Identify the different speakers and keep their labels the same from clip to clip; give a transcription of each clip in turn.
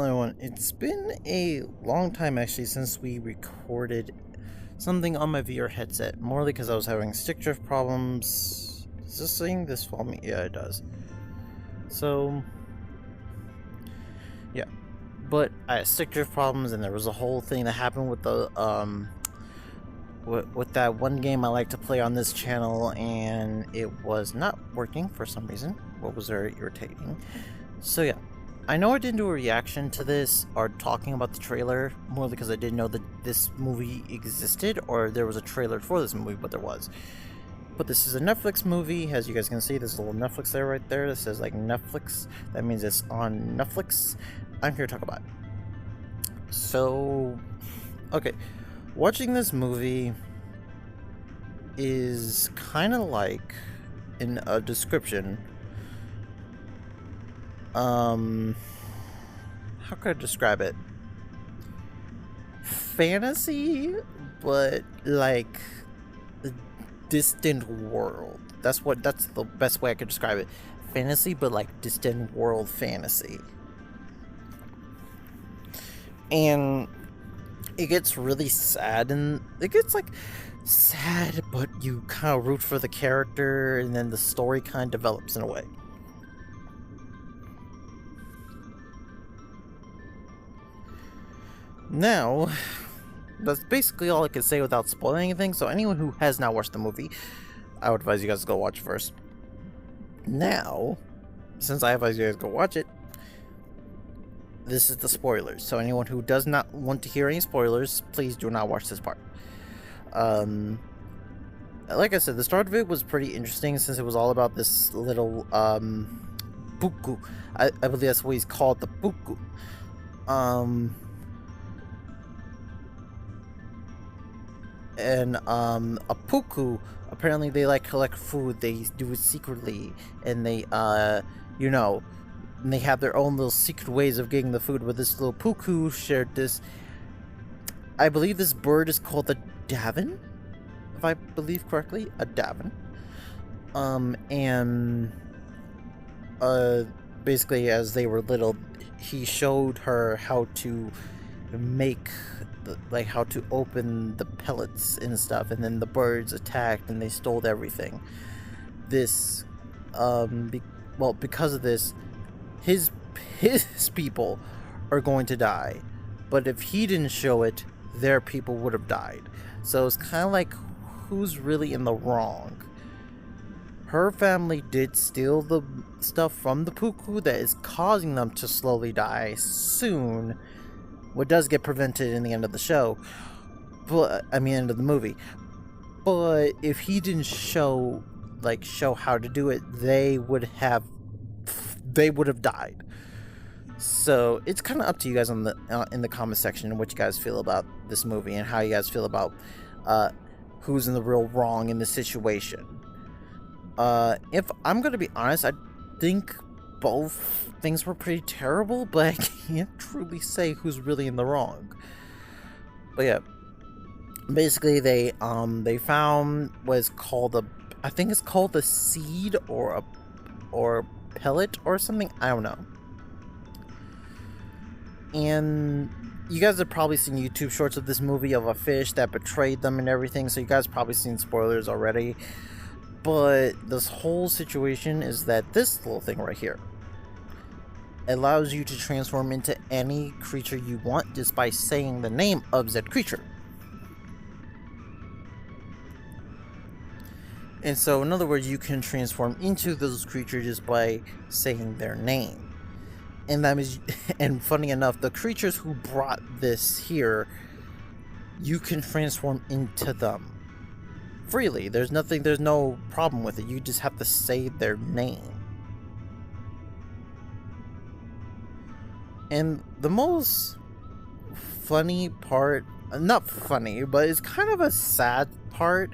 Speaker 1: Everyone, it's been a long time actually since we recorded something on my VR headset, more because I was having stick drift problems. Does this thing this follow me? Yeah, it does. So, yeah. But I had stick drift problems, and there was a whole thing that happened with the, with that one game I like to play on this channel, and it was not working for some reason. What was very irritating. So, yeah. I know I didn't do a reaction to this or talking about the trailer, more because I didn't know that this movie existed or there was a trailer for this movie, but there was. But this is a Netflix movie, as you guys can see, there's a little Netflix there right there that says like Netflix. That means it's on Netflix. I'm here to talk about it. So, okay, watching this movie is kind of like, in a description, how could I describe it? Fantasy, but like a distant world. That's the best way I could describe it. Fantasy, but like distant world fantasy. And it gets really sad, and it gets like sad, but you kind of root for the character, and then the story kind of develops in a way. Now, that's basically all I can say without spoiling anything, so anyone who has not watched the movie, I would advise you guys to go watch it first. Now, since I advise you guys to go watch it, this is the spoilers, so anyone who does not want to hear any spoilers, please do not watch this part. Like I said, the start of it was pretty interesting since it was all about this little, Puku. I believe that's what he's called, the Puku. And a puku, apparently they like collect food. They do it secretly, and they you know, and they have their own little secret ways of getting the food. With this little puku shared this, I believe this bird is called the Davin, if I believe correctly, a Davin. And basically as they were little, he showed her how to make like how to open the pellets and stuff, and then the birds attacked and they stole everything. This because of this, his people are going to die, but if he didn't show it, their people would have died. So it's kind of like, who's really in the wrong? Her family did steal the stuff from the Puku that is causing them to slowly die soon, what does get prevented in the end of the show, but I mean end of the movie. But if he didn't show how to do it, they would have died. So it's kind of up to you guys on the in the comment section what you guys feel about this movie and how you guys feel about who's in the real wrong in this situation. If I'm gonna be honest, I think both things were pretty terrible, but I can't truly say who's really in the wrong. But yeah, basically they found what's called I think it's called a seed or a pellet or something, I don't know. And you guys have probably seen YouTube shorts of this movie of a fish that betrayed them and everything, so you guys probably seen spoilers already. But this whole situation is that this little thing right here allows you to transform into any creature you want just by saying the name of that creature. And so, in other words, you can transform into those creatures just by saying their name. And that means, and funny enough, the creatures who brought this here, you can transform into them freely. There's no problem with it. You just have to say their name. And the most funny part, not funny, but it's kind of a sad part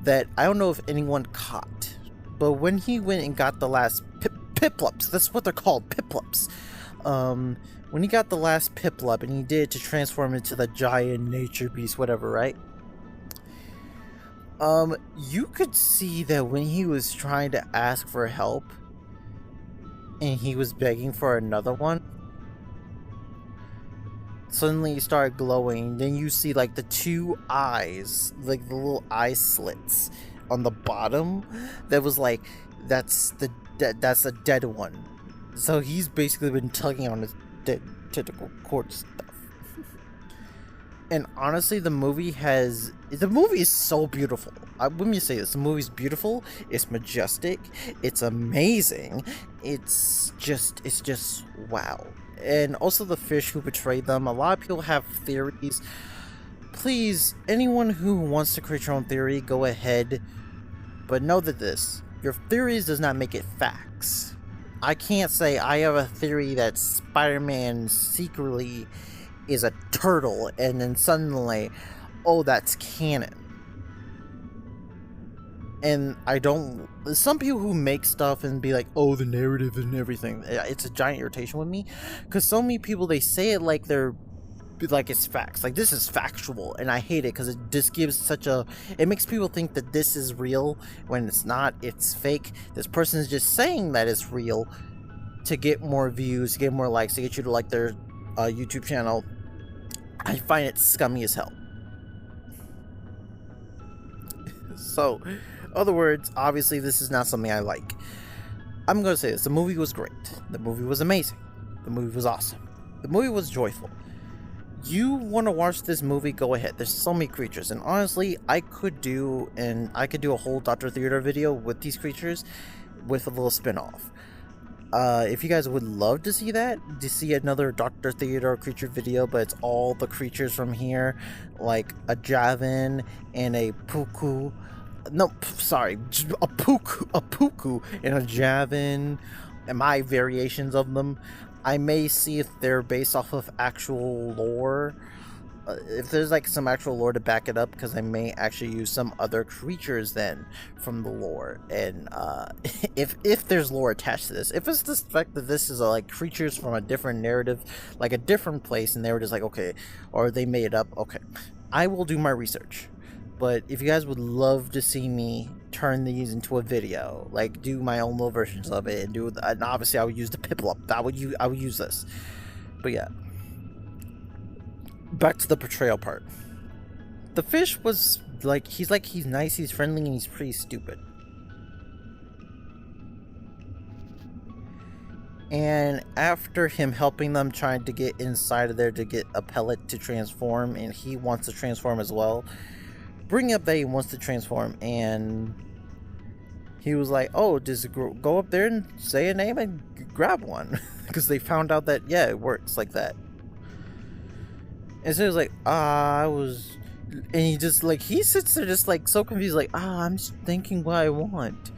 Speaker 1: that I don't know if anyone caught, but when he went and got the last Piplups, that's what they're called, Piplups. When he got the last Piplup and he did to transform into the giant nature beast, whatever, right? You could see that when he was trying to ask for help and he was begging for another one, suddenly started glowing. Then you see like the two eyes, like the little eye slits on the bottom. That was like, that's a dead one. So he's basically been tugging on his dead tentacle cord stuff. And honestly, the movie is so beautiful. Let me say this: the movie's beautiful. It's majestic. It's amazing. It's just wow. And also the fish who betrayed them. A lot of people have theories. Please, anyone who wants to create your own theory, go ahead. But know that your theories does not make it facts. I can't say I have a theory that Spider-Man secretly is a turtle and then suddenly, oh, that's canon. And some people who make stuff and be like, oh, the narrative and everything, it's a giant irritation with me, because so many people, they say it like it's facts, like this is factual, and I hate it because it just gives it makes people think that this is real when it's not. It's fake. This person is just saying that it's real to get more views, to get more likes, to get you to like their YouTube channel. I find it scummy as hell. So, other words, obviously this is not something I like. I'm gonna say this: the movie was great. The movie was amazing. The movie was awesome. The movie was joyful. You want to watch this movie, go ahead. There's so many creatures, and honestly, I could do a whole Dr. Theodore video with these creatures with a little spin-off. If you guys would love to see that, to see another Dr. Theodore creature video, but it's all the creatures from here, like a Javan and a Puku. No, sorry, a Puku and a Javan, and my variations of them. I may see if they're based off of actual lore. If there's like some actual lore to back it up, because I may actually use some other creatures then from the lore. And if there's lore attached to this, if it's the fact that this is like creatures from a different narrative, like a different place, and they were just like, okay, or they made it up, okay, I will do my research. But if you guys would love to see me turn these into a video, like do my own little versions of it, and obviously I would use the Piplup. I would use this. But yeah, back to the portrayal part. The fish was he's nice, he's friendly, and he's pretty stupid. And after him helping them trying to get inside of there to get a pellet to transform, and he wants to transform as well, bring up that he wants to transform, and he was like, oh, just go up there and say a name and grab one. Because they found out that, yeah, it works like that. And so he was like, and he just he sits there just so confused, I'm just thinking what I want.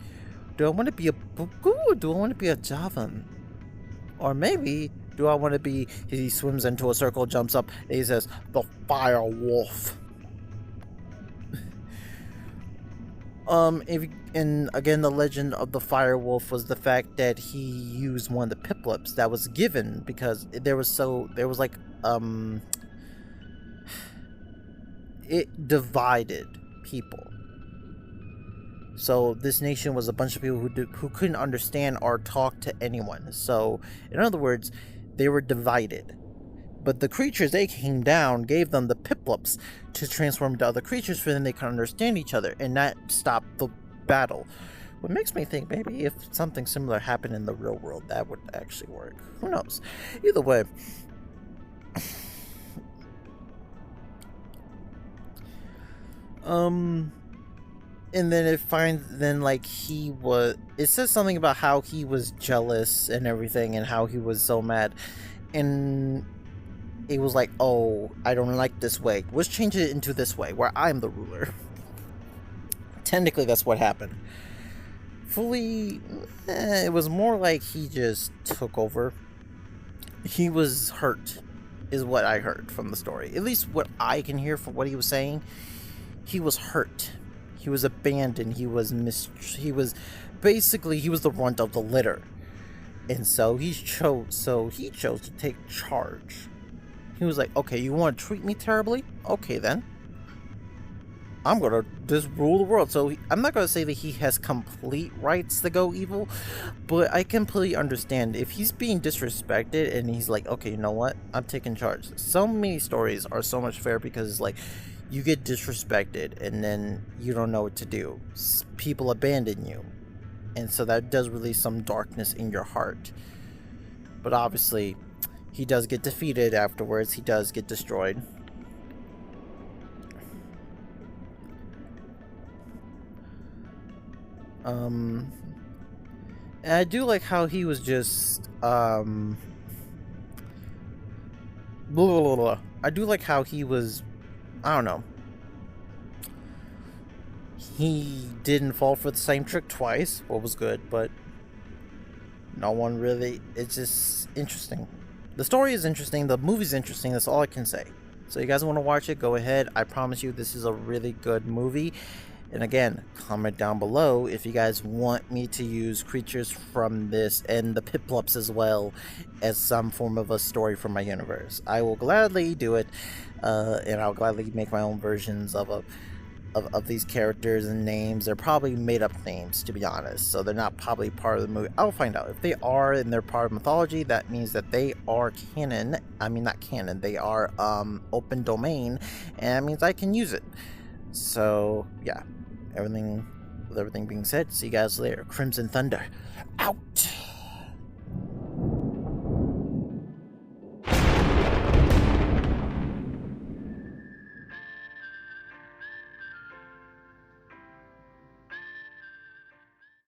Speaker 1: Do I want to be a Puku, or do I want to be a Javan? Or maybe, do I want to be, he swims into a circle, jumps up, and he says, the Fire Wolf. And again, the legend of the Fire Wolf was the fact that he used one of the Piplups that was given because it divided people. So this nation was a bunch of people who couldn't understand or talk to anyone. So in other words, they were divided. But the creatures, they came down, gave them the Piplups to transform into other creatures for them they could understand each other, and that stopped the battle. What makes me think maybe if something similar happened in the real world, that would actually work. Who knows? Either way. And then it says something about how he was jealous and everything, and how he was so mad. And he was like, oh, I don't like this way. Let's change it into this way, where I'm the ruler. Technically, that's what happened. Fully, it was more like he just took over. He was hurt, is what I heard from the story. At least what I can hear from what he was saying. He was hurt. He was abandoned. He was the runt of the litter. And so he chose to take charge. He was like, okay, you want to treat me terribly? Okay, then. I'm gonna just rule the world. So I'm not gonna say that he has complete rights to go evil, but I completely understand if he's being disrespected and he's like, okay, you know what? I'm taking charge. So many stories are so much fair because like you get disrespected and then you don't know what to do. People abandon you, and so that does release some darkness in your heart. But obviously, he does get defeated afterwards. He does get destroyed. And I do like how he was just blah, blah, blah. I do like how he was, I don't know, he didn't fall for the same trick twice, what was good, but no one really, it's just interesting. The story is interesting, the movie's interesting, that's all I can say. So you guys want to watch it, go ahead. I promise you this is a really good movie. And again, comment down below if you guys want me to use creatures from this and the Piplups as well as some form of a story from my universe. I will gladly do it, and I'll gladly make my own versions of these characters and names. They're probably made up names, to be honest, so they're not probably part of the movie. I'll find out. If they are and they're part of mythology, that means that they are canon. I mean, not canon, they are open domain, and that means I can use it. So yeah, with everything being said, see you guys later. Crimson Thunder out.